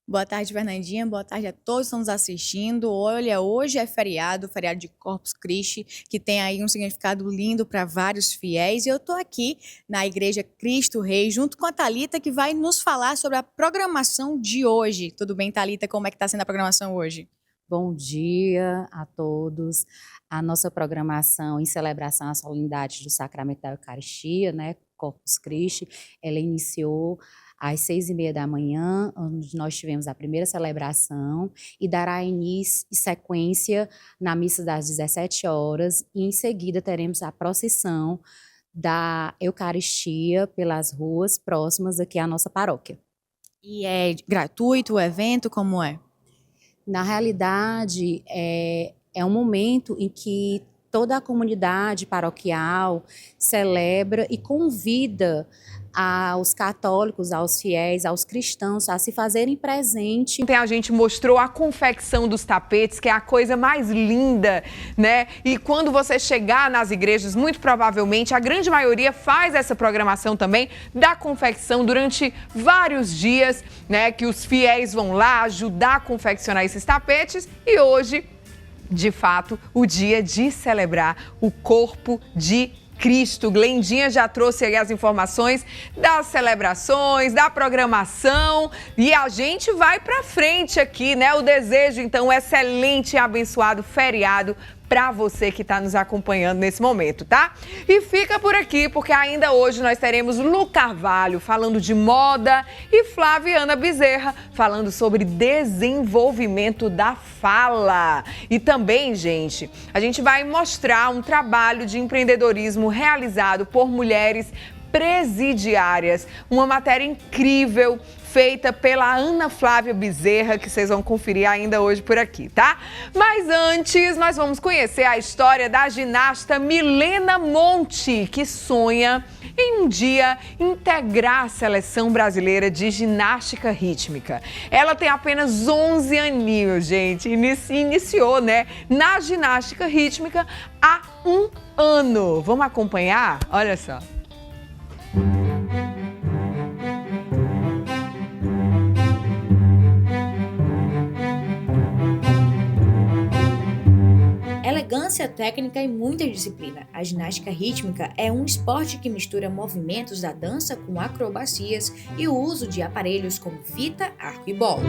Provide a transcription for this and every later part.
Boa tarde, Fernandinha. Boa tarde a todos que estão nos assistindo. Olha, hoje é feriado de Corpus Christi, que tem aí um significado lindo para vários fiéis. E eu estou aqui na Igreja Cristo Rei, junto com a Thalita, que vai nos falar sobre a programação de hoje. Tudo bem, Thalita? Como é que está sendo a programação hoje? Bom dia a todos. A nossa programação em celebração à solenidade do Sacramento da Eucaristia, né, Corpus Christi, ela iniciou às 6h30 da manhã, onde nós tivemos a primeira celebração, e dará início e sequência na missa das 17 horas, e em seguida teremos a procissão da Eucaristia pelas ruas próximas aqui à nossa paróquia. E é gratuito o evento? Como é? Na realidade, é um momento em que toda a comunidade paroquial celebra e convida aos católicos, aos fiéis, aos cristãos a se fazerem presente. Ontem a gente mostrou a confecção dos tapetes, que é a coisa mais linda, né? E quando você chegar nas igrejas, muito provavelmente, a grande maioria faz essa programação também da confecção durante vários dias, né? Que os fiéis vão lá ajudar a confeccionar esses tapetes e hoje, de fato, o dia de celebrar o corpo de Cristo. Glendinha já trouxe aí as informações das celebrações, da programação e a gente vai pra frente aqui, né? O desejo, então, um excelente e abençoado feriado para você que está nos acompanhando nesse momento, tá? E fica por aqui, porque ainda hoje nós teremos Lu Carvalho falando de moda e Flaviana Bezerra falando sobre desenvolvimento da fala. E também, gente, a gente vai mostrar um trabalho de empreendedorismo realizado por mulheres presidiárias. Uma matéria incrível feita pela Ana Flávia Bezerra, que vocês vão conferir ainda hoje por aqui, tá? Mas antes, nós vamos conhecer a história da ginasta Milena Monte, que sonha em um dia integrar a seleção brasileira de ginástica rítmica. Ela tem apenas 11 aninhos, gente, iniciou, né, na ginástica rítmica há 1 ano. Vamos acompanhar? Olha só. Elegância técnica e muita disciplina. A ginástica rítmica é um esporte que mistura movimentos da dança com acrobacias e o uso de aparelhos como fita, arco e bola.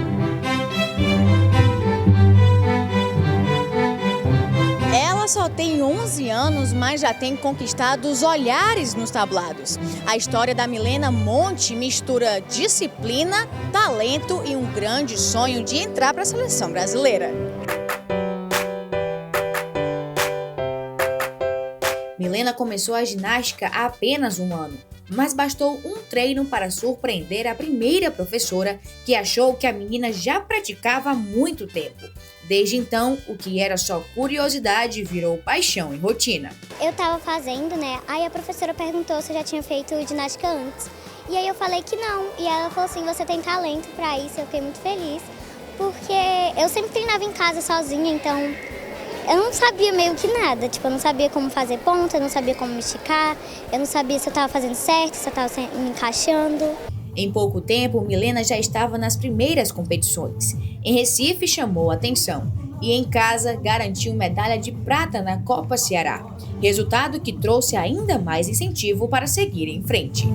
Ela só tem 11 anos, mas já tem conquistado os olhares nos tablados. A história da Milena Monte mistura disciplina, talento e um grande sonho de entrar para a seleção brasileira. Milena começou a ginástica há apenas 1 ano, mas bastou um treino para surpreender a primeira professora, que achou que a menina já praticava há muito tempo. Desde então, o que era só curiosidade virou paixão e rotina. Eu estava fazendo, né? Aí a professora perguntou se eu já tinha feito ginástica antes. E aí eu falei que não. E ela falou assim, você tem talento para isso. Eu fiquei muito feliz, porque eu sempre treinava em casa sozinha, então eu não sabia meio que nada, tipo, eu não sabia como fazer ponta, eu não sabia como me esticar, eu não sabia se eu estava fazendo certo, se eu estava me encaixando. Em pouco tempo, Milena já estava nas primeiras competições. Em Recife, chamou a atenção e em casa garantiu medalha de prata na Copa Ceará, resultado que trouxe ainda mais incentivo para seguir em frente.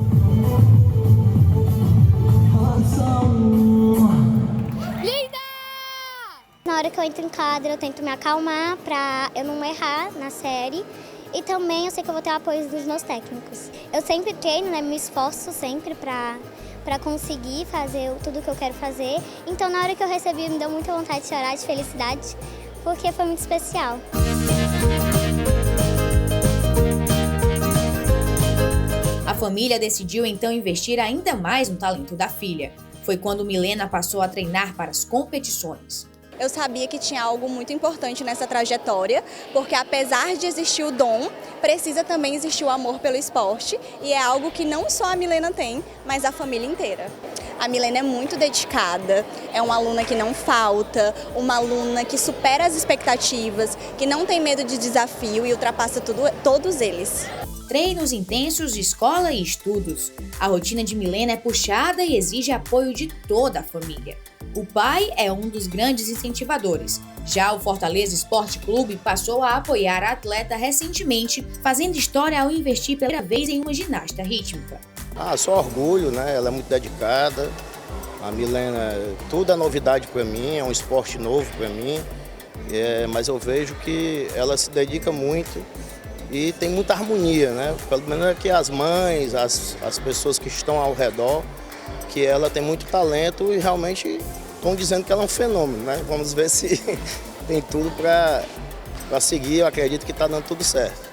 Na hora que eu entro em quadra, eu tento me acalmar pra eu não errar na série. E também eu sei que eu vou ter o apoio dos meus técnicos. Eu sempre treino, né? Me esforço sempre pra conseguir fazer tudo que eu quero fazer. Então, na hora que eu recebi, me deu muita vontade de chorar de felicidade, porque foi muito especial. A família decidiu então investir ainda mais no talento da filha. Foi quando Milena passou a treinar para as competições. Eu sabia que tinha algo muito importante nessa trajetória, porque apesar de existir o dom, precisa também existir o amor pelo esporte, e é algo que não só a Milena tem, mas a família inteira. A Milena é muito dedicada, é uma aluna que não falta, uma aluna que supera as expectativas, que não tem medo de desafio e ultrapassa todos eles. Treinos intensos de escola e estudos. A rotina de Milena é puxada e exige apoio de toda a família. O pai é um dos grandes incentivadores. Já o Fortaleza Esporte Clube passou a apoiar a atleta recentemente, fazendo história ao investir pela primeira vez em uma ginasta rítmica. Só orgulho, né? Ela é muito dedicada. A Milena, tudo é novidade para mim, é um esporte novo para mim, mas eu vejo que ela se dedica muito e tem muita harmonia, né? Pelo menos aqui as mães, as pessoas que estão ao redor, que ela tem muito talento e realmente estão dizendo que ela é um fenômeno, né? Vamos ver se tem tudo para seguir, eu acredito que está dando tudo certo.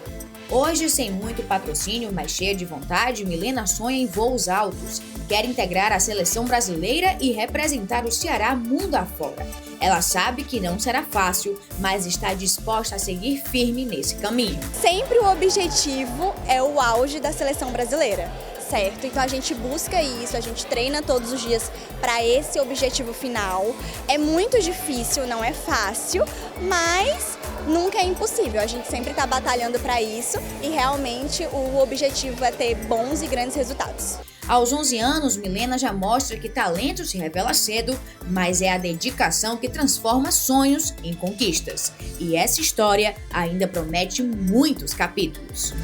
Hoje, sem muito patrocínio, mas cheia de vontade, Milena sonha em voos altos. Quer integrar a seleção brasileira e representar o Ceará mundo afora. Ela sabe que não será fácil, mas está disposta a seguir firme nesse caminho. Sempre o objetivo é o auge da seleção brasileira. Certo, então a gente busca isso, a gente treina todos os dias para esse objetivo final. É muito difícil, não é fácil, mas nunca é impossível. A gente sempre está batalhando para isso e realmente o objetivo é ter bons e grandes resultados. Aos 11 anos, Milena já mostra que talento se revela cedo, mas é a dedicação que transforma sonhos em conquistas. E essa história ainda promete muitos capítulos.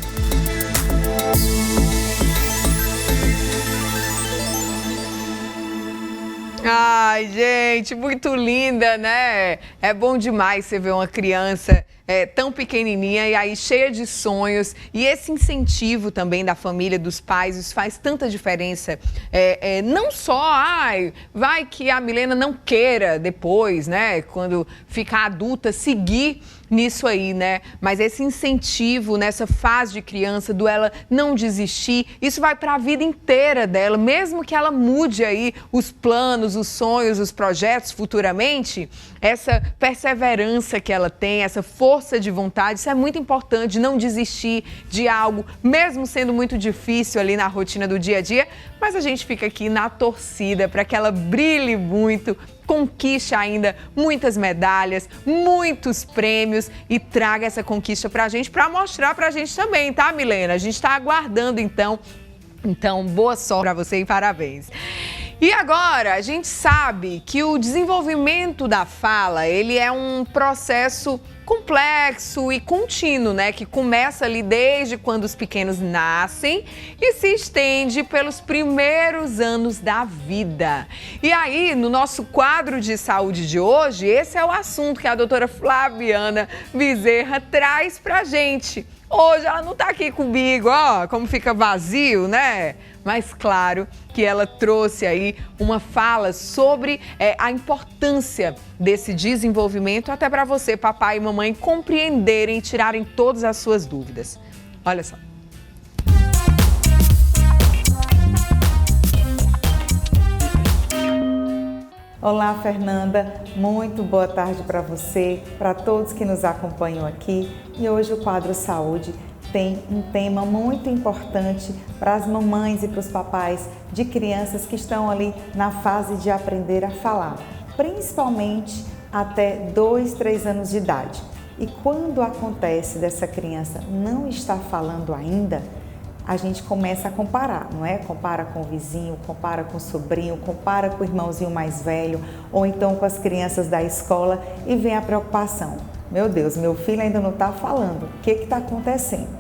Ai, gente, muito linda, né? É bom demais você ver uma criança tão pequenininha e aí cheia de sonhos. E esse incentivo também da família, dos pais, isso faz tanta diferença. Não só, vai que a Milena não queira depois, né? Quando ficar adulta, seguir nisso aí, né? Mas esse incentivo nessa fase de criança, do ela não desistir, isso vai para a vida inteira dela, mesmo que ela mude aí os planos, os sonhos, os projetos futuramente, essa perseverança que ela tem, essa força de vontade, isso é muito importante, não desistir de algo, mesmo sendo muito difícil ali na rotina do dia a dia, mas a gente fica aqui na torcida para que ela brilhe muito, conquiste ainda muitas medalhas, muitos prêmios e traga essa conquista pra gente, pra mostrar pra gente também, tá, Milena? A gente tá aguardando, então. Então, boa sorte pra você e parabéns. E agora, a gente sabe que o desenvolvimento da fala, ele é um processo complexo e contínuo, né? Que começa ali desde quando os pequenos nascem e se estende pelos primeiros anos da vida. E aí, no nosso quadro de saúde de hoje, esse é o assunto que a doutora Flaviana Bezerra traz pra gente. Hoje ela não tá aqui comigo, ó, como fica vazio, né? Mas claro que ela trouxe aí uma fala sobre a importância desse desenvolvimento, até para você, papai e mamãe, compreenderem e tirarem todas as suas dúvidas. Olha só. Olá, Fernanda, muito boa tarde para você, para todos que nos acompanham aqui. E hoje o quadro Saúde tem um tema muito importante para as mamães e para os papais de crianças que estão ali na fase de aprender a falar, principalmente até 2, 3 anos de idade. E quando acontece dessa criança não estar falando ainda, a gente começa a comparar, não é? Compara com o vizinho, compara com o sobrinho, compara com o irmãozinho mais velho, ou então com as crianças da escola e vem a preocupação. Meu Deus, meu filho ainda não está falando, o que está acontecendo?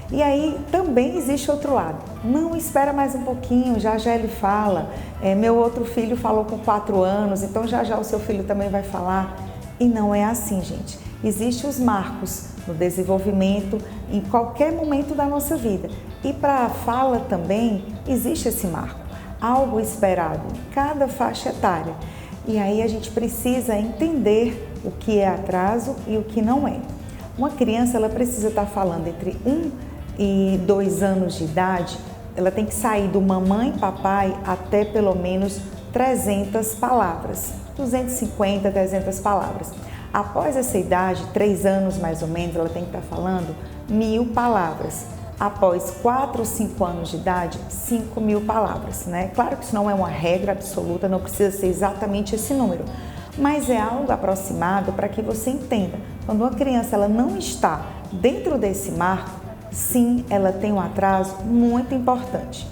E aí também existe outro lado, não, espera mais um pouquinho, já já ele fala, meu outro filho falou com 4 anos, então já já o seu filho também vai falar. E não é assim, gente. Existem os marcos no desenvolvimento em qualquer momento da nossa vida. E para a fala também existe esse marco, algo esperado em cada faixa etária. E aí a gente precisa entender o que é atraso e o que não é. Uma criança ela precisa estar falando entre 1 e 2 anos de idade, ela tem que sair do mamãe e papai até pelo menos 300 palavras, 250, 300 palavras. Após essa idade, 3 anos mais ou menos, ela tem que estar falando 1.000 palavras. Após 4 ou 5 anos de idade, 5.000 palavras, né? Claro que isso não é uma regra absoluta, não precisa ser exatamente esse número, mas é algo aproximado para que você entenda. Quando uma criança ela não está dentro desse marco, sim, ela tem um atraso muito importante.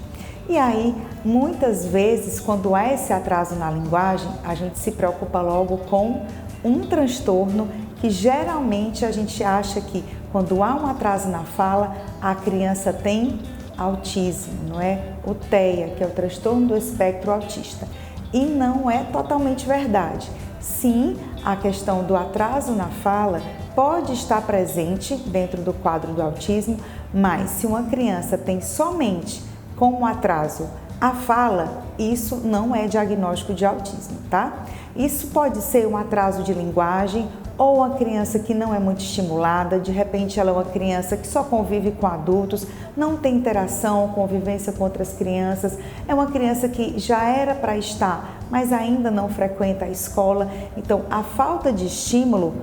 E aí, muitas vezes, quando há esse atraso na linguagem, a gente se preocupa logo com um transtorno que geralmente a gente acha que quando há um atraso na fala, a criança tem autismo, não é? O TEA, que é o transtorno do espectro autista. E não é totalmente verdade. Sim, a questão do atraso na fala pode estar presente dentro do quadro do autismo, mas se uma criança tem somente com um atraso a fala, isso não é diagnóstico de autismo, tá? Isso pode ser um atraso de linguagem ou uma criança que não é muito estimulada, de repente ela é uma criança que só convive com adultos, não tem interação, convivência com outras crianças, é uma criança que já era para estar, mas ainda não frequenta a escola. Então, a falta de estímulo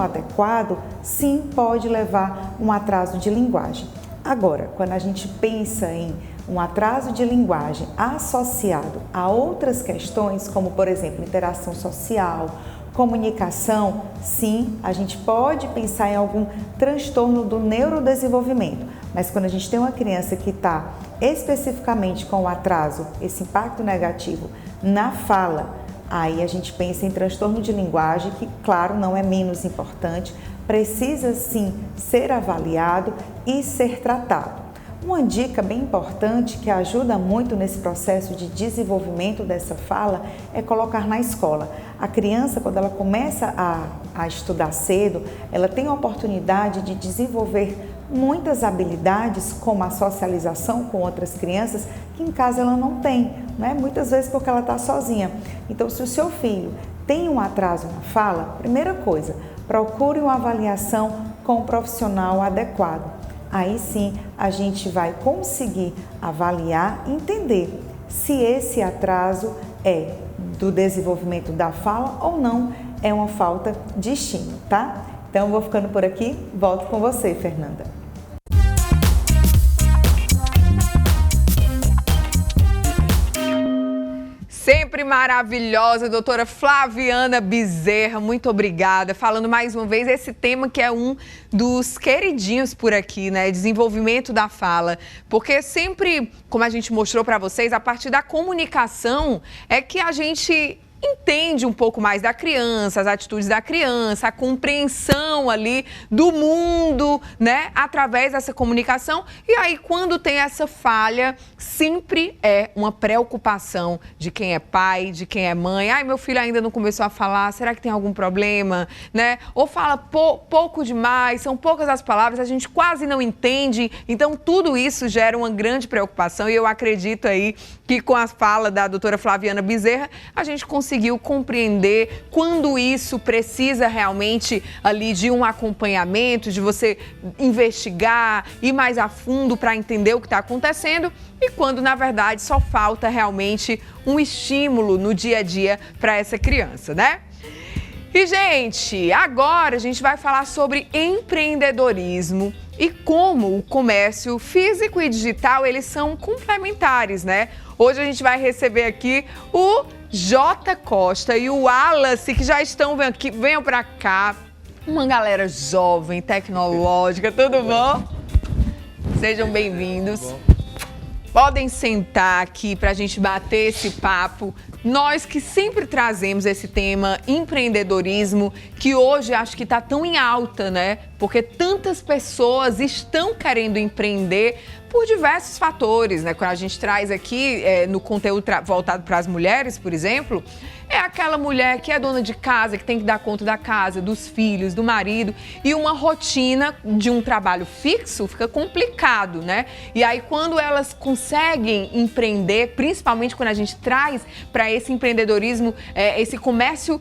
adequado, sim, pode levar a um atraso de linguagem. Agora, quando a gente pensa em um atraso de linguagem associado a outras questões, como, por exemplo, interação social, comunicação, sim, a gente pode pensar em algum transtorno do neurodesenvolvimento, mas quando a gente tem uma criança que está especificamente com o atraso, esse impacto negativo na fala, aí a gente pensa em transtorno de linguagem, que, claro, não é menos importante, precisa sim ser avaliado e ser tratado. Uma dica bem importante que ajuda muito nesse processo de desenvolvimento dessa fala é colocar na escola. A criança, quando ela começa a estudar cedo, ela tem a oportunidade de desenvolver muitas habilidades, como a socialização com outras crianças, que em casa ela não tem, né? Muitas vezes porque ela está sozinha. Então, se o seu filho tem um atraso na fala, primeira coisa, procure uma avaliação com um profissional adequado. Aí sim a gente vai conseguir avaliar e entender se esse atraso é do desenvolvimento da fala ou não, é uma falta de estímulo, tá? Então eu vou ficando por aqui, volto com você, Fernanda. Sempre maravilhosa, doutora Flaviana Bezerra, muito obrigada. Falando mais uma vez, esse tema que é um dos queridinhos por aqui, né? Desenvolvimento da fala. Porque sempre, como a gente mostrou para vocês, a partir da comunicação é que a gente entende um pouco mais da criança, as atitudes da criança, a compreensão ali do mundo, né, através dessa comunicação. E aí, quando tem essa falha, sempre é uma preocupação de quem é pai, de quem é mãe. Ai, meu filho ainda não começou a falar, será que tem algum problema, né? Ou fala pouco demais, são poucas as palavras, a gente quase não entende. Então, tudo isso gera uma grande preocupação e eu acredito aí que com a fala da doutora Flaviana Bezerra, a gente conseguiu compreender quando isso precisa realmente ali de um acompanhamento, de você investigar, ir mais a fundo para entender o que está acontecendo e quando, na verdade, só falta realmente um estímulo no dia a dia para essa criança, né? E, gente, agora a gente vai falar sobre empreendedorismo e como o comércio físico e digital, eles são complementares, né? Hoje a gente vai receber aqui o J. Costa e o Wallace, que já estão aqui, venham para cá. Uma galera jovem, tecnológica, tudo bom? Sejam bem-vindos. Podem sentar aqui para a gente bater esse papo. Nós que sempre trazemos esse tema empreendedorismo, que hoje acho que está tão em alta, né? Porque tantas pessoas estão querendo empreender por diversos fatores, né? Quando a gente traz aqui no conteúdo voltado para as mulheres, por exemplo, é aquela mulher que é dona de casa, que tem que dar conta da casa, dos filhos, do marido, e uma rotina de um trabalho fixo fica complicado, né? E aí quando elas conseguem empreender, principalmente quando a gente traz para esse empreendedorismo, esse comércio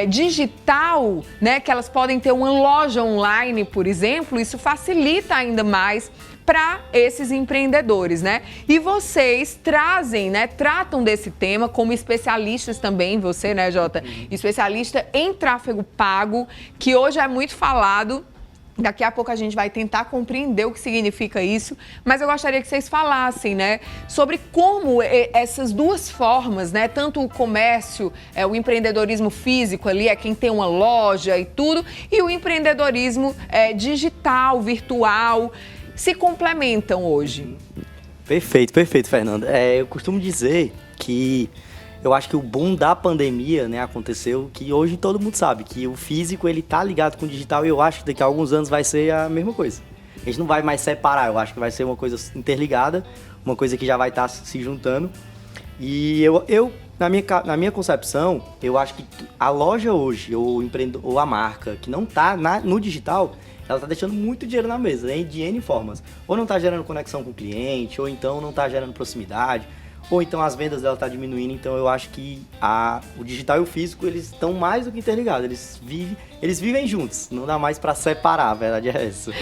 digital, né? Que elas podem ter uma loja online, por exemplo, isso facilita ainda mais para esses empreendedores, né? E vocês trazem, né, tratam desse tema como especialistas também, você, né, Jota? Especialista em tráfego pago, que hoje é muito falado. Daqui a pouco a gente vai tentar compreender o que significa isso, mas eu gostaria que vocês falassem, né, sobre como essas duas formas, né, tanto o comércio, o empreendedorismo físico ali, é quem tem uma loja e tudo, e o empreendedorismo digital, virtual, se complementam hoje. Perfeito, Fernanda. Eu costumo dizer que eu acho que o boom da pandemia, né, aconteceu, que hoje todo mundo sabe que o físico ele tá ligado com o digital, e eu acho que daqui a alguns anos vai ser a mesma coisa. A gente não vai mais separar, eu acho que vai ser uma coisa interligada, uma coisa que já vai estar se juntando. E eu na minha concepção, eu acho que a loja hoje, ou a marca que não tá no digital, ela tá deixando muito dinheiro na mesa, né, de N formas. Ou não tá gerando conexão com o cliente, ou então não tá gerando proximidade, ou então as vendas dela tá diminuindo. Então eu acho que o digital e o físico, eles estão mais do que interligados, eles vivem juntos, não dá mais para separar, a verdade é essa.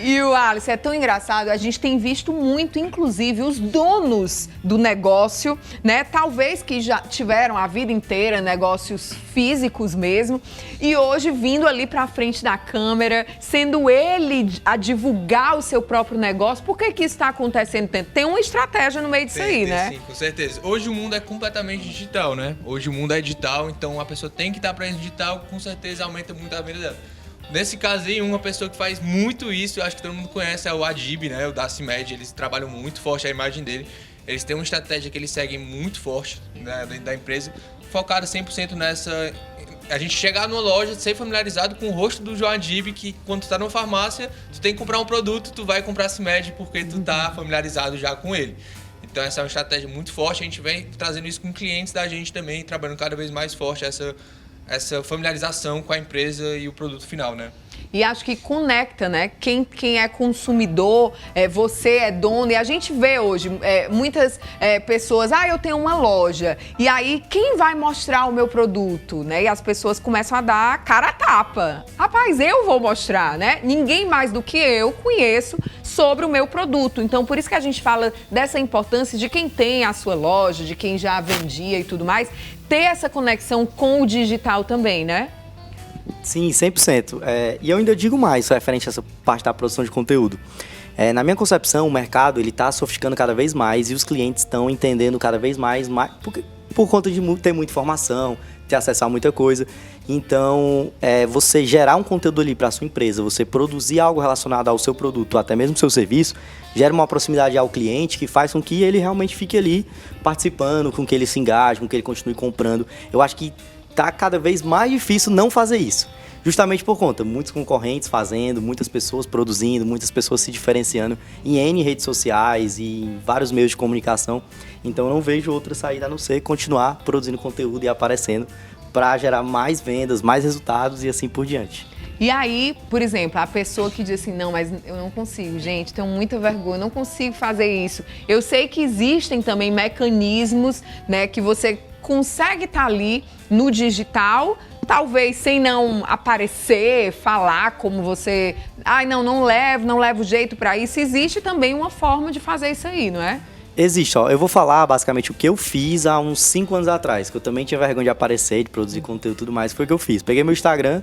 E o Alisson, é tão engraçado, a gente tem visto muito, inclusive, os donos do negócio, né, talvez que já tiveram a vida inteira negócios físicos mesmo, e hoje vindo ali para frente da câmera, sendo ele a divulgar o seu próprio negócio. Por que isso está acontecendo? Tem uma estratégia no meio disso aí, né? Sim, com certeza. Hoje o mundo é completamente digital, né? Hoje o mundo é digital, então a pessoa tem que estar presente digital, com certeza aumenta muito a venda dela. Nesse caso aí, uma pessoa que faz muito isso, eu acho que todo mundo conhece, é o Adib, né? O da CIMED, eles trabalham muito forte a imagem dele. Eles têm uma estratégia que eles seguem muito forte, né, dentro da empresa, focada 100% nessa... A gente chegar numa loja, ser familiarizado com o rosto do João Adib, que quando tu tá numa farmácia, tu tem que comprar um produto, tu vai comprar a CIMED porque tu tá familiarizado já com ele. Então essa é uma estratégia muito forte, a gente vem trazendo isso com clientes da gente também, trabalhando cada vez mais forte essa familiarização com a empresa e o produto final, né? E acho que conecta, né? Quem é consumidor, você é dono. E a gente vê hoje muitas pessoas, eu tenho uma loja. E aí, quem vai mostrar o meu produto, né? E as pessoas começam a dar cara a tapa. Rapaz, eu vou mostrar, né? Ninguém mais do que eu conheço sobre o meu produto. Então, por isso que a gente fala dessa importância de quem tem a sua loja, de quem já vendia e tudo mais, ter essa conexão com o digital também, né? Sim, 100%. E eu ainda digo mais referente a essa parte da produção de conteúdo. Na minha concepção, o mercado está sofisticando cada vez mais e os clientes estão entendendo cada vez mais por conta de ter muita informação, ter acesso a muita coisa. Então, você gerar um conteúdo ali para a sua empresa, você produzir algo relacionado ao seu produto, até mesmo ao seu serviço, gera uma proximidade ao cliente que faz com que ele realmente fique ali participando, com que ele se engaje, com que ele continue comprando. Eu acho que tá cada vez mais difícil não fazer isso. Justamente por conta, muitos concorrentes fazendo, muitas pessoas produzindo, muitas pessoas se diferenciando em N redes sociais e em vários meios de comunicação. Então eu não vejo outra saída a não ser continuar produzindo conteúdo e aparecendo para gerar mais vendas, mais resultados e assim por diante. E aí, por exemplo, a pessoa que diz assim, não, mas eu não consigo, gente, tenho muita vergonha, não consigo fazer isso. Eu sei que existem também mecanismos, né, que você consegue estar ali no digital, talvez sem não aparecer, falar como você... não levo jeito para isso. Existe também uma forma de fazer isso aí, não é? Existe, eu vou falar basicamente o que eu fiz há uns 5 anos atrás, que eu também tinha vergonha de aparecer, de produzir conteúdo e tudo mais, foi o que eu fiz. Peguei meu Instagram,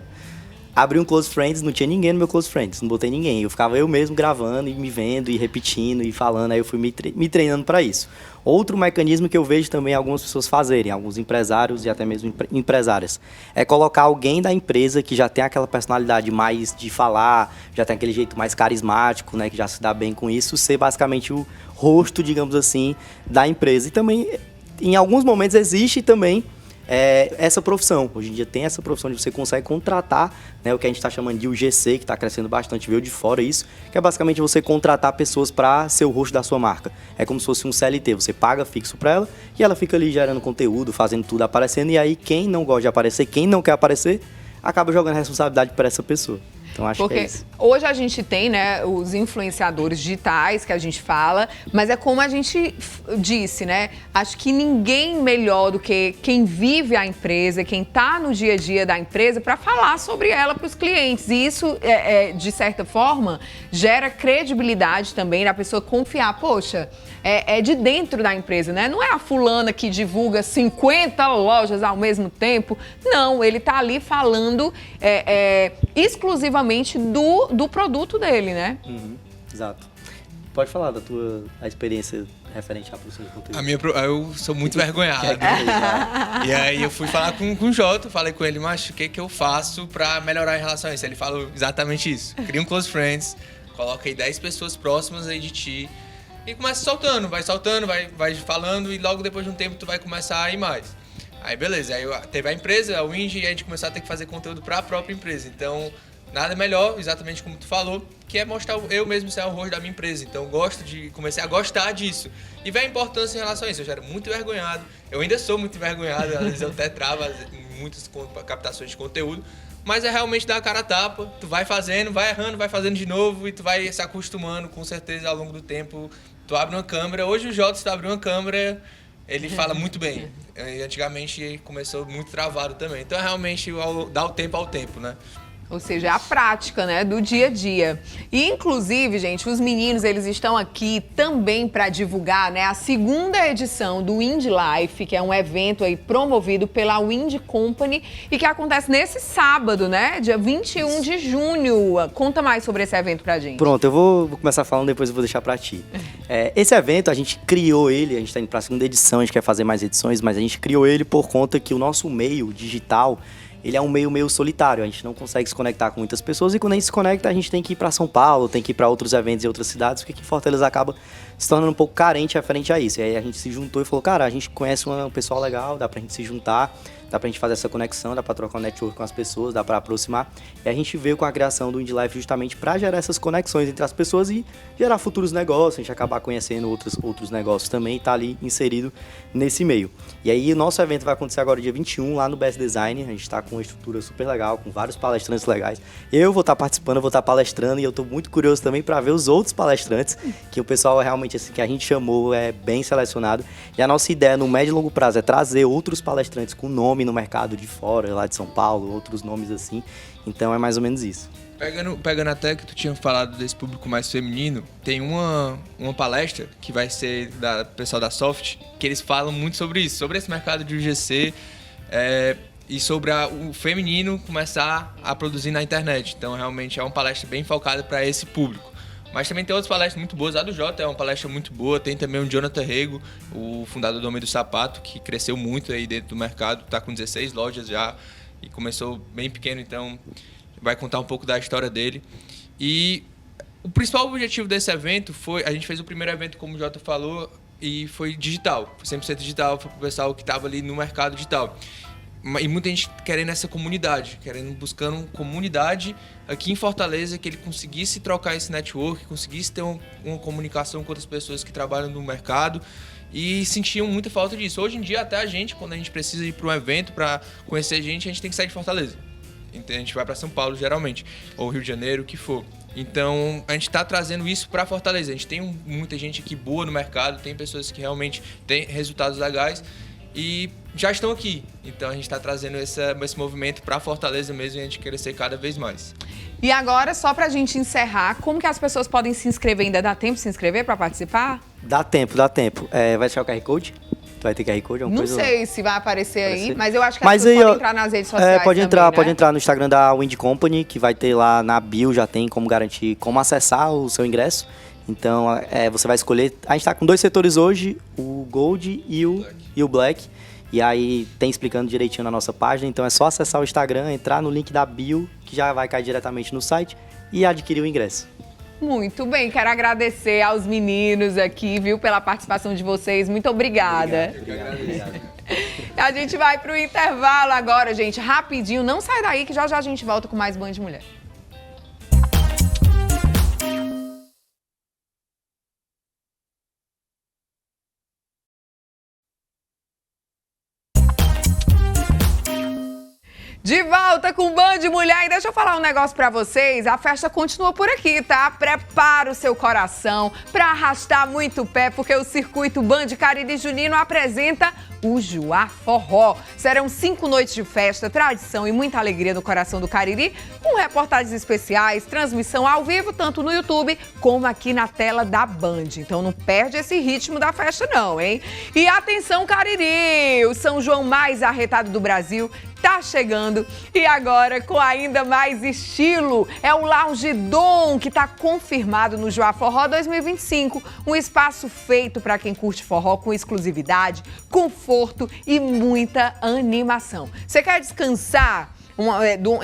abri um Close Friends, não tinha ninguém no meu Close Friends, não botei ninguém. Eu ficava eu mesmo gravando e me vendo e repetindo e falando, aí eu fui me treinando para isso. Outro mecanismo que eu vejo também algumas pessoas fazerem, alguns empresários e até mesmo empresárias, é colocar alguém da empresa que já tem aquela personalidade mais de falar, já tem aquele jeito mais carismático, né, que já se dá bem com isso, ser basicamente o rosto, digamos assim, da empresa. E também, em alguns momentos, existe também essa profissão. Hoje em dia tem essa profissão de você consegue contratar, né, o que a gente está chamando de UGC, que está crescendo bastante, veio de fora isso, que é basicamente você contratar pessoas para ser o rosto da sua marca. É como se fosse um CLT, você paga fixo para ela e ela fica ali gerando conteúdo, fazendo tudo, aparecendo, e aí quem não gosta de aparecer, quem não quer aparecer, acaba jogando a responsabilidade para essa pessoa. Então, acho que é isso. Hoje a gente tem, né, os influenciadores digitais que a gente fala, mas é como a gente disse, né? Acho que ninguém melhor do que quem vive a empresa, quem está no dia a dia da empresa para falar sobre ela para os clientes. E isso, de certa forma, gera credibilidade também da pessoa confiar. Poxa, é de dentro da empresa, né? Não é a fulana que divulga 50 lojas ao mesmo tempo. Não, ele está ali falando exclusivamente do produto dele, né? Exato. Pode falar da tua experiência referente à produção de conteúdo. Eu sou muito vergonhado. E aí eu fui falar com o Jota, falei com ele, mas o que eu faço pra melhorar em relação a isso? Ele falou exatamente isso. Cria um Close Friends, coloca aí 10 pessoas próximas aí de ti, e começa soltando, vai falando e logo depois de um tempo tu vai começar a ir mais. Aí beleza, aí teve a empresa, a Wind, e a gente começou a ter que fazer conteúdo para a própria empresa. Então, nada melhor, exatamente como tu falou, que é mostrar eu mesmo ser o rosto da minha empresa. Então, comecei a gostar disso. E ver a importância em relação a isso. Eu já era muito envergonhado, eu ainda sou muito envergonhado, às vezes eu até travo em muitas captações de conteúdo, mas é realmente dar a cara a tapa, tu vai fazendo, vai errando, vai fazendo de novo e tu vai se acostumando, com certeza, ao longo do tempo. Tu abre uma câmera, hoje o Jota, se tu abrir uma câmera, ele fala muito bem. E antigamente começou muito travado também. Então é realmente dar o tempo ao tempo, né? Ou seja, a prática, né, do dia a dia. E, inclusive, gente, os meninos, eles estão aqui também para divulgar, né, a segunda edição do Wind Life, que é um evento aí promovido pela Wind Company e que acontece nesse sábado, né, dia 21 de junho. Conta mais sobre esse evento pra gente. Pronto, eu vou começar falando, depois eu vou deixar pra ti. Esse evento, a gente criou ele, a gente tá indo pra segunda edição, a gente quer fazer mais edições, mas a gente criou ele por conta que o nosso meio digital, ele é um meio solitário, a gente não consegue se conectar com muitas pessoas e quando a gente se conecta a gente tem que ir para São Paulo, tem que ir para outros eventos em outras cidades, porque aqui em Fortaleza acaba se tornando um pouco carente referente a isso. E aí a gente se juntou e falou, cara, a gente conhece um pessoal legal, dá pra gente se juntar, dá pra gente fazer essa conexão, dá pra trocar um network com as pessoas, dá pra aproximar. E a gente veio com a criação do Wind Life justamente pra gerar essas conexões entre as pessoas e gerar futuros negócios, a gente acabar conhecendo outros negócios também e tá ali inserido nesse meio. E aí o nosso evento vai acontecer agora dia 21 lá no Best Design, a gente tá com uma estrutura super legal, com vários palestrantes legais. Eu vou estar participando, eu vou estar palestrando e eu tô muito curioso também pra ver os outros palestrantes, que o pessoal realmente assim que a gente chamou é bem selecionado. E a nossa ideia no médio e longo prazo é trazer outros palestrantes com nome no mercado de fora, lá de São Paulo, outros nomes assim. Então é mais ou menos isso. Pegando até que tu tinha falado desse público mais feminino, tem uma palestra que vai ser da pessoal da Soft, que eles falam muito sobre isso, sobre esse mercado de UGC e sobre o feminino começar a produzir na internet. Então realmente é uma palestra bem focada para esse público. Mas também tem outras palestras muito boas. A do Jota é uma palestra muito boa. Tem também o Jonathan Rego, o fundador do Homem do Sapato, que cresceu muito aí dentro do mercado. Está com 16 lojas já e começou bem pequeno, então vai contar um pouco da história dele. E o principal objetivo desse evento foi... A gente fez o primeiro evento, como o Jota falou, e foi digital. Foi 100% digital, foi para o pessoal que estava ali no mercado digital. E muita gente querendo essa comunidade, buscando comunidade aqui em Fortaleza, que ele conseguisse trocar esse network, conseguisse ter uma comunicação com outras pessoas que trabalham no mercado e sentiam muita falta disso. Hoje em dia, até a gente, quando a gente precisa ir para um evento para conhecer gente, a gente tem que sair de Fortaleza. Então, a gente vai para São Paulo, geralmente, ou Rio de Janeiro, o que for. Então, a gente está trazendo isso para Fortaleza. A gente tem muita gente aqui boa no mercado, tem pessoas que realmente têm resultados legais e já estão aqui. Então a gente está trazendo esse movimento para Fortaleza mesmo e a gente crescer cada vez mais. E agora, só para a gente encerrar, como que as pessoas podem se inscrever? Ainda dá tempo de se inscrever para participar? Dá tempo. Vai deixar o QR Code? Tu vai ter QR Code? Não sei se vai aparecer aí, mas eu acho que as pessoas podem entrar nas redes sociais pode também, entrar no Instagram da Wind Company, que vai ter lá na bio, já tem como garantir, como acessar o seu ingresso. Então, você vai escolher... A gente está com 2 setores hoje, o Gold e o Black. E aí tem explicando direitinho na nossa página, então é só acessar o Instagram, entrar no link da bio, que já vai cair diretamente no site, e adquirir o ingresso. Muito bem, quero agradecer aos meninos aqui, viu, pela participação de vocês. Muito obrigada. Obrigado. A gente vai para o intervalo agora, gente, rapidinho. Não sai daí que já a gente volta com mais Band Mulher. De volta com Band Mulher, e deixa eu falar um negócio pra vocês, a festa continua por aqui, tá? Prepara o seu coração pra arrastar muito o pé, porque o Circuito Band Cariri Junino apresenta o Juá Forró. Serão 5 noites de festa, tradição e muita alegria no coração do Cariri, com reportagens especiais, transmissão ao vivo, tanto no YouTube como aqui na tela da Band. Então não perde esse ritmo da festa não, hein? E atenção Cariri, o São João mais arretado do Brasil tá chegando e agora com ainda mais estilo. É o Lounge Dom que tá confirmado no Juá Forró 2025. Um espaço feito para quem curte forró com exclusividade, conforto e muita animação. Você quer descansar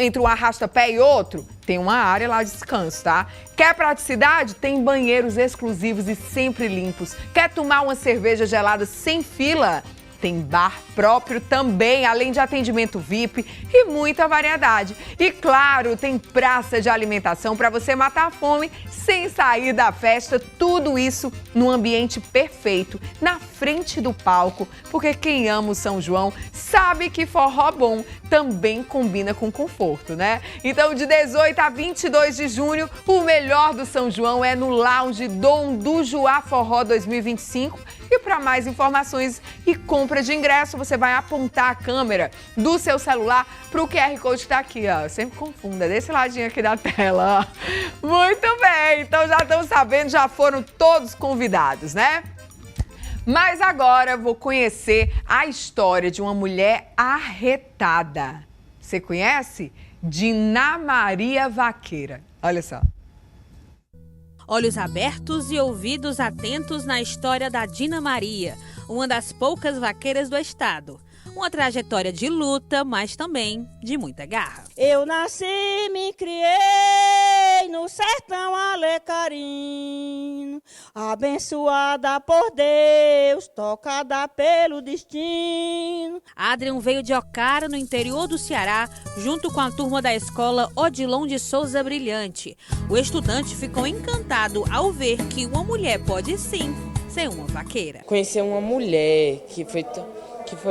entre um arrasta-pé e outro? tem uma área lá de descanso, tá? Quer praticidade? Tem banheiros exclusivos e sempre limpos. Quer tomar uma cerveja gelada sem fila? Tem bar próprio também, além de atendimento VIP e muita variedade. E claro, tem praça de alimentação para você matar a fome sem sair da festa. Tudo isso num ambiente perfeito, na frente do palco, porque quem ama o São João sabe que forró bom também combina com conforto, né? Então, de 18 a 22 de junho, o melhor do São João é no Lounge Dom do Juá Forró 2025. E para mais informações e compra de ingresso, você vai apontar a câmera do seu celular para o QR Code que está aqui, ó. Eu sempre confundo, é desse ladinho aqui da tela, ó. Muito bem, então já estão sabendo, já foram todos convidados, né? Mas agora eu vou conhecer a história de uma mulher arretada. Você conhece? Dina Maria Vaqueira. Olha só. Olhos abertos e ouvidos atentos na história da Dina Maria, uma das poucas vaqueiras do estado. Uma trajetória de luta, mas também de muita garra. Eu nasci, me criei no sertão alecarino, abençoada por Deus, tocada pelo destino. Adrian veio de Ocara, no interior do Ceará, junto com a turma da escola Odilon de Souza Brilhante. O estudante ficou encantado ao ver que uma mulher pode sim ser uma vaqueira. Conhecer uma mulher que foi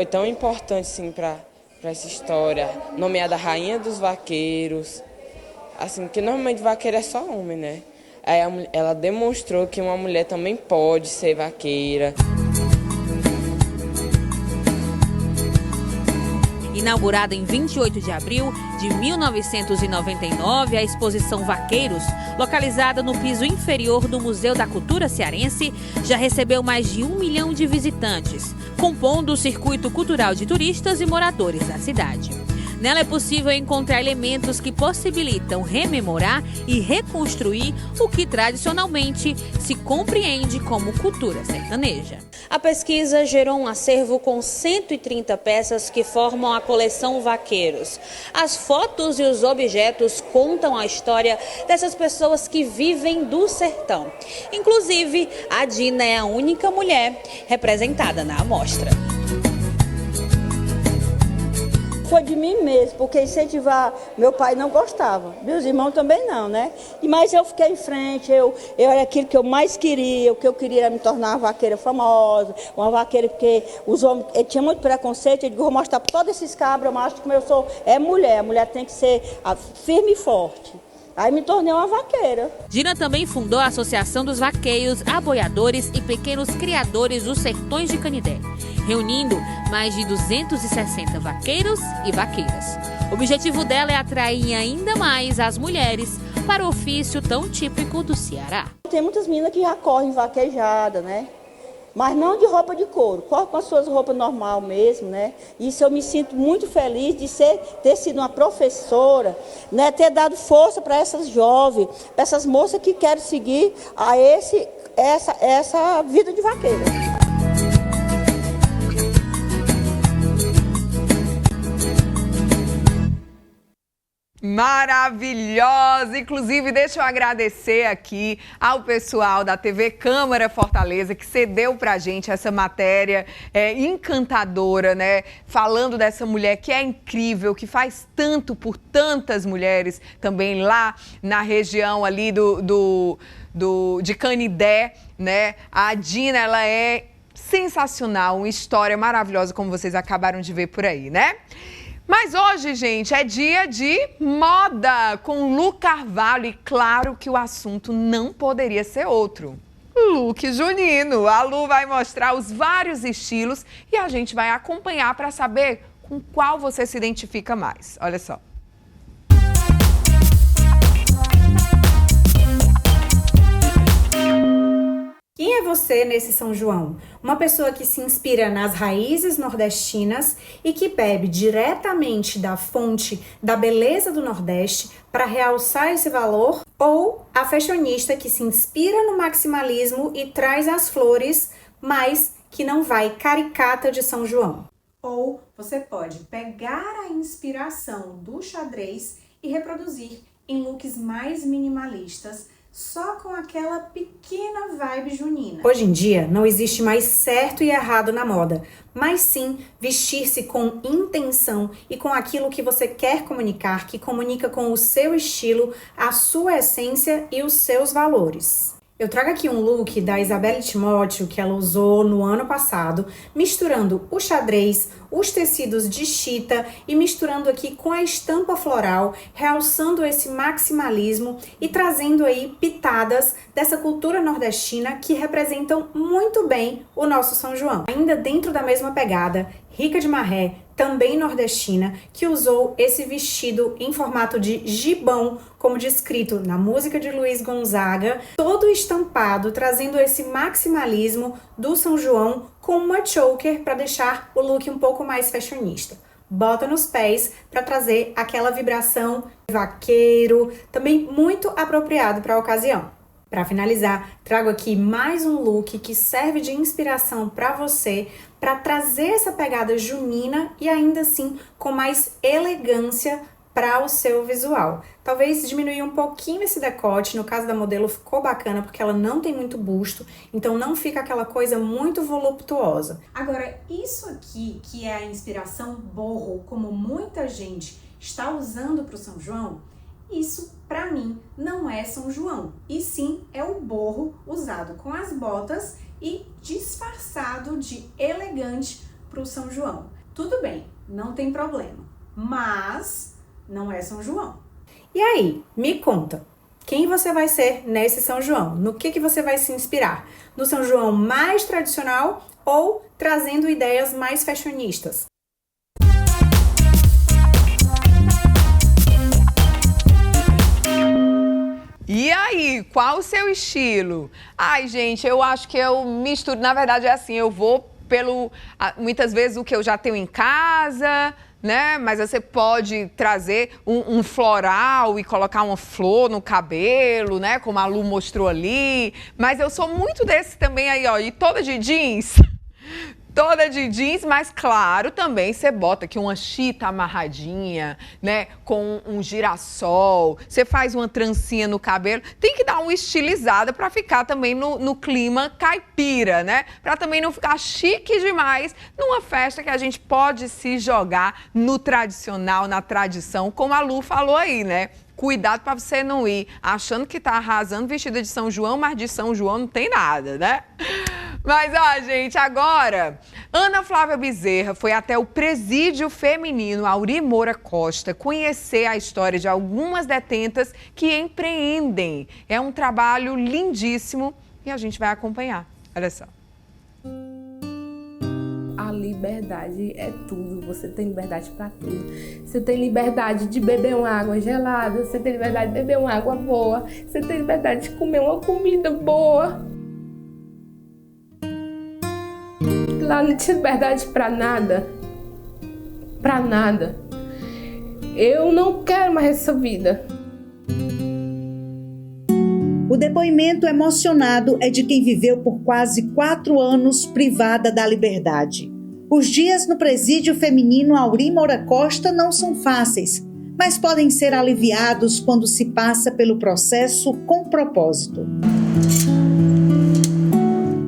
tão importante assim, para essa história, nomeada Rainha dos Vaqueiros, assim, que normalmente vaqueiro é só homem, né? Aí ela demonstrou que uma mulher também pode ser vaqueira. Inaugurada em 28 de abril de 1999, a exposição Vaqueiros, localizada no piso inferior do Museu da Cultura Cearense, já recebeu mais de 1 milhão de visitantes, compondo o circuito cultural de turistas e moradores da cidade. Nela é possível encontrar elementos que possibilitam rememorar e reconstruir o que tradicionalmente se compreende como cultura sertaneja. A pesquisa gerou um acervo com 130 peças que formam a coleção Vaqueiros. As fotos e os objetos contam a história dessas pessoas que vivem do sertão. Inclusive, a Dina é a única mulher representada na amostra. Foi de mim mesmo, porque incentivar, meu pai não gostava, meus irmãos também não, né? Mas eu fiquei em frente, eu era aquilo que eu mais queria, o que eu queria era me tornar uma vaqueira famosa, uma vaqueira porque os homens tinham muito preconceito, eu digo, vou mostrar para todos esses cabras, mas como eu sou, a mulher tem que ser firme e forte. Aí me tornei uma vaqueira. Dina também fundou a Associação dos Vaqueiros, Aboiadores e Pequenos Criadores dos Sertões de Canidé, reunindo mais de 260 vaqueiros e vaqueiras. O objetivo dela é atrair ainda mais as mulheres para o ofício tão típico do Ceará. Tem muitas meninas que já correm vaquejada, né? Mas não de roupa de couro, corre com as suas roupas normal mesmo, né? Isso eu me sinto muito feliz de ter sido uma professora, né? Ter dado força para essas jovens, para essas moças que querem seguir a essa vida de vaqueira. Maravilhosa! Inclusive, deixa eu agradecer aqui ao pessoal da TV Câmara Fortaleza que cedeu pra gente essa matéria encantadora, né? Falando dessa mulher que é incrível, que faz tanto por tantas mulheres também lá na região ali de Canidé, né? A Dina, ela é sensacional, uma história maravilhosa, como vocês acabaram de ver por aí, né? Mas hoje, gente, é dia de moda com Lu Carvalho e claro que o assunto não poderia ser outro. Look junino. A Lu vai mostrar os vários estilos e a gente vai acompanhar para saber com qual você se identifica mais. Olha só. Quem é você nesse São João? Uma pessoa que se inspira nas raízes nordestinas e que bebe diretamente da fonte da beleza do Nordeste para realçar esse valor? Ou a fashionista que se inspira no maximalismo e traz as flores, mas que não vai caricata de São João? Ou você pode pegar a inspiração do xadrez e reproduzir em looks mais minimalistas, só com aquela pequena vibe junina. Hoje em dia, não existe mais certo e errado na moda, mas sim vestir-se com intenção e com aquilo que você quer comunicar, que comunica com o seu estilo, a sua essência e os seus valores. Eu trago aqui um look da Isabelle Timóteo que ela usou no ano passado, misturando o xadrez, os tecidos de chita e misturando aqui com a estampa floral, realçando esse maximalismo e trazendo aí pitadas dessa cultura nordestina que representam muito bem o nosso São João. Ainda dentro da mesma pegada, Rica de Marré, também nordestina, que usou esse vestido em formato de gibão, como descrito na música de Luiz Gonzaga, todo estampado, trazendo esse maximalismo do São João com uma choker para deixar o look um pouco mais fashionista. Bota nos pés para trazer aquela vibração vaqueiro, também muito apropriado para a ocasião. Para finalizar, trago aqui mais um look que serve de inspiração para você, para trazer essa pegada junina e ainda assim com mais elegância para o seu visual. Talvez diminuir um pouquinho esse decote, no caso da modelo ficou bacana porque ela não tem muito busto, então não fica aquela coisa muito voluptuosa. Agora, isso aqui que é a inspiração boho, como muita gente está usando para o São João, isso para mim não é São João, e sim é o boho usado com as botas e disfarçado de elegante para o São João. Tudo bem, não tem problema, mas não é São João. E aí, me conta, quem você vai ser nesse São João? No que você vai se inspirar? No São João mais tradicional ou trazendo ideias mais fashionistas? E aí, qual o seu estilo? Ai, gente, eu acho que eu misturo. Na verdade, é assim, eu vou muitas vezes o que eu já tenho em casa, né? Mas você pode trazer um floral e colocar uma flor no cabelo, né? Como a Lu mostrou ali. Mas eu sou muito desse também aí, ó. E toda de jeans. Toda de jeans, mas claro, também você bota aqui uma chita amarradinha, né, com um girassol, você faz uma trancinha no cabelo, tem que dar uma estilizada para ficar também no clima caipira, né, para também não ficar chique demais numa festa que a gente pode se jogar no tradicional, na tradição, como a Lu falou aí, né. Cuidado para você não ir achando que tá arrasando vestida de São João, mas de São João não tem nada, né? Mas, ó, gente, agora, Ana Flávia Bezerra foi até o Presídio Feminino Aurí Moura Costa conhecer a história de algumas detentas que empreendem. É um trabalho lindíssimo e a gente vai acompanhar. Olha só. A liberdade é tudo, você tem liberdade para tudo. Você tem liberdade de beber uma água gelada, você tem liberdade de beber uma água boa, você tem liberdade de comer uma comida boa. Lá não tinha liberdade para nada. Para nada. Eu não quero mais essa vida. O depoimento emocionado é de quem viveu por quase 4 anos privada da liberdade. Os dias no Presídio Feminino Aurí Moura Costa não são fáceis, mas podem ser aliviados quando se passa pelo processo com propósito.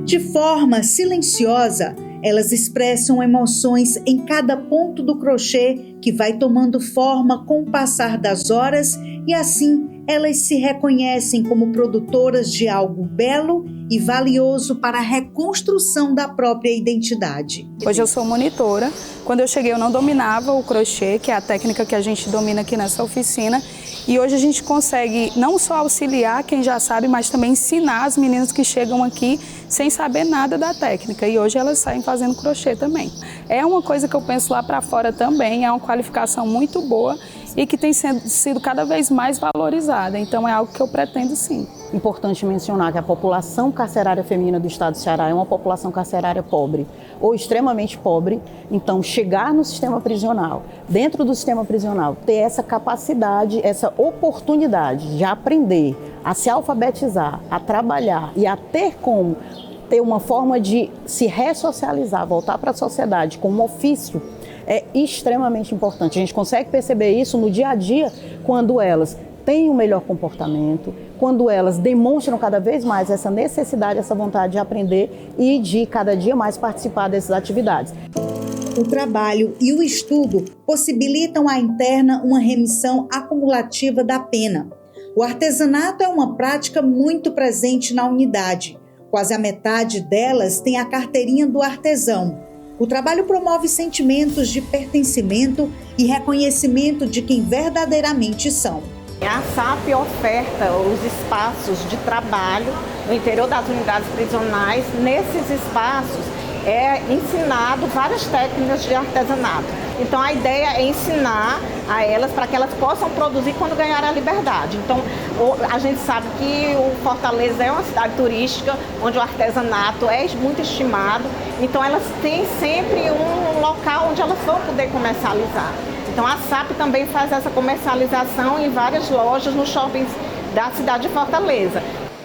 De forma silenciosa, elas expressam emoções em cada ponto do crochê que vai tomando forma com o passar das horas e assim elas se reconhecem como produtoras de algo belo e valioso para a reconstrução da própria identidade. Hoje eu sou monitora. Quando eu cheguei eu não dominava o crochê, que é a técnica que a gente domina aqui nessa oficina. E hoje a gente consegue não só auxiliar quem já sabe, mas também ensinar as meninas que chegam aqui sem saber nada da técnica. E hoje elas saem fazendo crochê também. É uma coisa que eu penso lá para fora também, é uma qualificação muito boa e que tem sido cada vez mais valorizada. Então é algo que eu pretendo sim. Importante mencionar que a população carcerária feminina do estado do Ceará é uma população carcerária pobre ou extremamente pobre. Então chegar no sistema prisional, dentro do sistema prisional, ter essa capacidade, essa oportunidade de aprender, a se alfabetizar, a trabalhar e a ter como ter uma forma de se ressocializar, voltar para a sociedade com um ofício, é extremamente importante. A gente consegue perceber isso no dia a dia quando elas têm um melhor comportamento, quando elas demonstram cada vez mais essa necessidade, essa vontade de aprender e de cada dia mais participar dessas atividades. O trabalho e o estudo possibilitam à interna uma remissão acumulativa da pena. O artesanato é uma prática muito presente na unidade. Quase a metade delas tem a carteirinha do artesão. O trabalho promove sentimentos de pertencimento e reconhecimento de quem verdadeiramente são. A SAP oferta os espaços de trabalho no interior das unidades prisionais. Nesses espaços é ensinado várias técnicas de artesanato. Então a ideia é ensinar a elas para que elas possam produzir quando ganhar a liberdade. Então a gente sabe que o Fortaleza é uma cidade turística onde o artesanato é muito estimado. Então elas têm sempre um local onde elas vão poder comercializar. Então a SAP também faz essa comercialização em várias lojas nos shoppings da cidade de Fortaleza.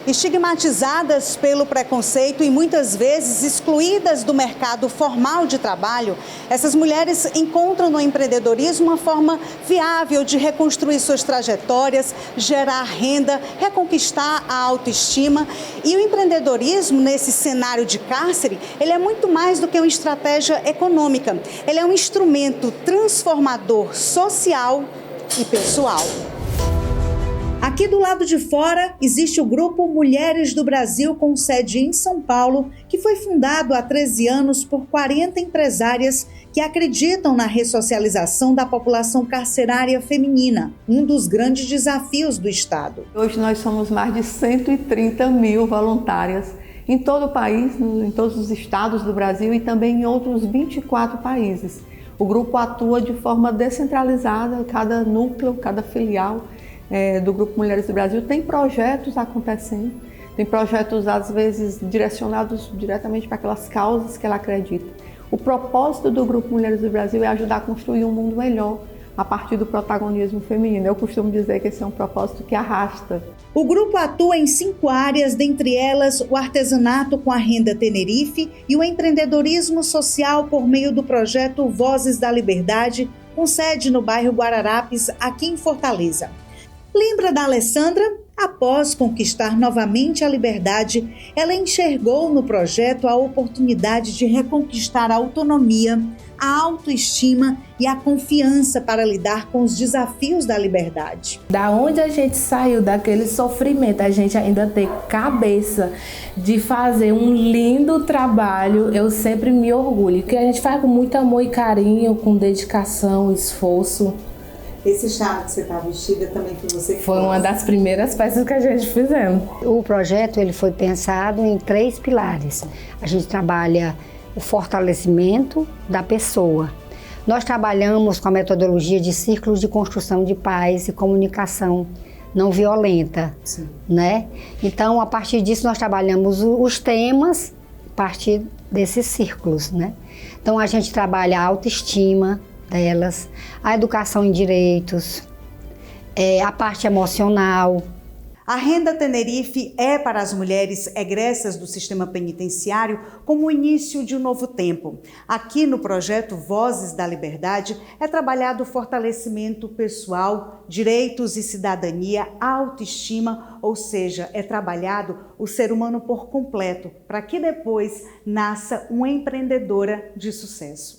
Estigmatizadas pelo preconceito e muitas vezes excluídas do mercado formal de trabalho, essas mulheres encontram no empreendedorismo uma forma viável de reconstruir suas trajetórias, gerar renda, reconquistar a autoestima. E o empreendedorismo, nesse cenário de cárcere, ele é muito mais do que uma estratégia econômica. Ele é um instrumento transformador social e pessoal. Aqui do lado de fora existe o grupo Mulheres do Brasil, com sede em São Paulo, que foi fundado há 13 anos por 40 empresárias que acreditam na ressocialização da população carcerária feminina, um dos grandes desafios do Estado. Hoje nós somos mais de 130 mil voluntárias em todo o país, em todos os estados do Brasil e também em outros 24 países. O grupo atua de forma descentralizada, cada núcleo, cada filial do Grupo Mulheres do Brasil tem projetos acontecendo, tem projetos às vezes direcionados diretamente para aquelas causas que ela acredita. O propósito do Grupo Mulheres do Brasil é ajudar a construir um mundo melhor a partir do protagonismo feminino. Eu costumo dizer que esse é um propósito que arrasta. O grupo atua em 5 áreas, dentre elas o artesanato com a Renda Tenerife e o empreendedorismo social por meio do projeto Vozes da Liberdade, com sede no bairro Guararapes, aqui em Fortaleza. Lembra da Alessandra? Após conquistar novamente a liberdade, ela enxergou no projeto a oportunidade de reconquistar a autonomia, a autoestima e a confiança para lidar com os desafios da liberdade. Da onde a gente saiu daquele sofrimento, a gente ainda ter cabeça de fazer um lindo trabalho, eu sempre me orgulho, que a gente faz com muito amor e carinho, com dedicação, esforço. Esse chá que você está vestida também foi você que foi uma das primeiras peças que a gente fizemos. O projeto ele foi pensado em 3 pilares. A gente trabalha o fortalecimento da pessoa. Nós trabalhamos com a metodologia de círculos de construção de paz e comunicação não violenta, né? Então, a partir disso, nós trabalhamos os temas a partir desses círculos, né? Então, a gente trabalha a autoestima delas, a educação em direitos, a parte emocional. A Renda Tenerife é para as mulheres egressas do sistema penitenciário como o início de um novo tempo. Aqui no projeto Vozes da Liberdade é trabalhado o fortalecimento pessoal, direitos e cidadania, autoestima, ou seja, é trabalhado o ser humano por completo, para que depois nasça uma empreendedora de sucesso.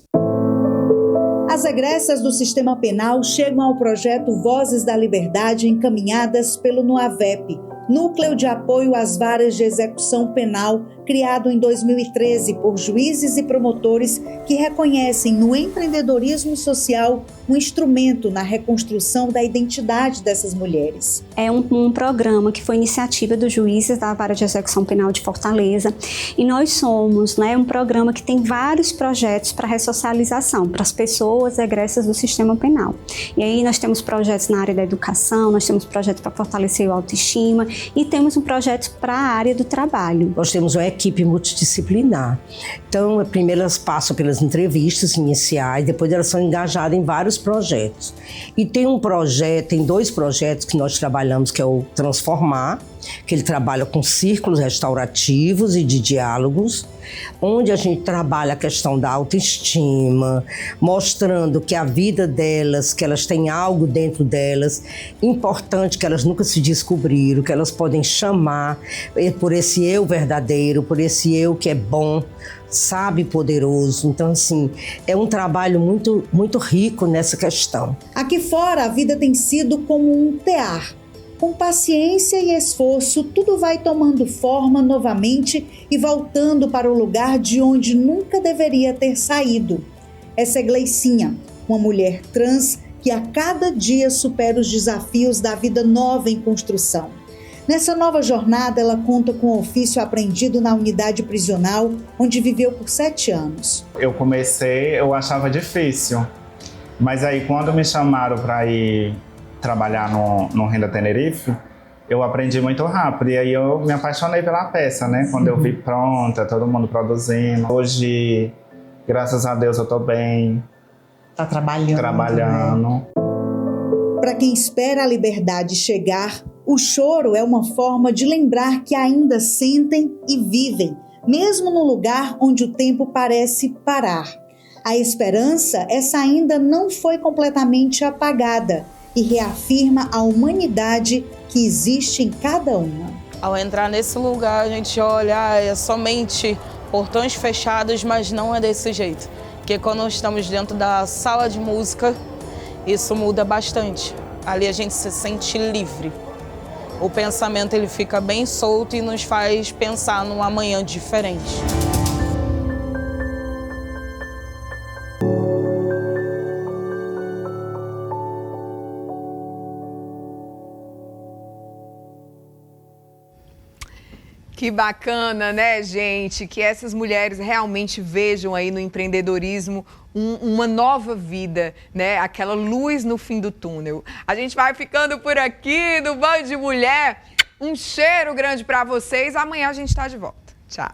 As egressas do sistema penal chegam ao projeto Vozes da Liberdade encaminhadas pelo NUAVEP, Núcleo de Apoio às Varas de Execução Penal, criado em 2013 por juízes e promotores que reconhecem no empreendedorismo social um instrumento na reconstrução da identidade dessas mulheres. É um programa que foi iniciativa dos juízes da Vara de Execução Penal de Fortaleza e nós somos um programa que tem vários projetos para ressocialização, para as pessoas egressas do sistema penal. E aí nós temos projetos na área da educação, nós temos projetos para fortalecer a autoestima e temos um projeto para a área do trabalho. Nós temos uma equipe multidisciplinar. Então, primeiro elas passam pelas entrevistas iniciais, depois elas são engajadas em vários projetos. E tem 2 projetos que nós trabalhamos, que é o Transformar que ele trabalha com círculos restaurativos e de diálogos, onde a gente trabalha a questão da autoestima, mostrando que a vida delas, que elas têm algo dentro delas, importante, que elas nunca se descobriram, que elas podem chamar por esse eu verdadeiro, por esse eu que é bom, sabe, poderoso. Então, assim, é um trabalho muito, muito rico nessa questão. Aqui fora, a vida tem sido como um tear. Com paciência e esforço, tudo vai tomando forma novamente e voltando para o lugar de onde nunca deveria ter saído. Essa é Gleicinha, uma mulher trans que a cada dia supera os desafios da vida nova em construção. Nessa nova jornada, ela conta com o ofício aprendido na unidade prisional, onde viveu por 7 anos. Eu achava difícil, mas aí quando me chamaram para ir trabalhar no Renda Tenerife, eu aprendi muito rápido e aí eu me apaixonei pela peça, né? Quando eu vi pronta, todo mundo produzindo. Hoje, graças a Deus, eu tô bem. Tá trabalhando. Para quem espera a liberdade chegar, o choro é uma forma de lembrar que ainda sentem e vivem, mesmo no lugar onde o tempo parece parar. A esperança, essa ainda não foi completamente apagada e reafirma a humanidade que existe em cada uma. Ao entrar nesse lugar, a gente olha, é somente portões fechados, mas não é desse jeito. Porque quando estamos dentro da sala de música, isso muda bastante. Ali a gente se sente livre. O pensamento ele fica bem solto e nos faz pensar num amanhã diferente. Que bacana, né, gente? Que essas mulheres realmente vejam aí no empreendedorismo uma nova vida, né? Aquela luz no fim do túnel. A gente vai ficando por aqui no Band Mulher. Um cheiro grande para vocês. Amanhã a gente está de volta. Tchau.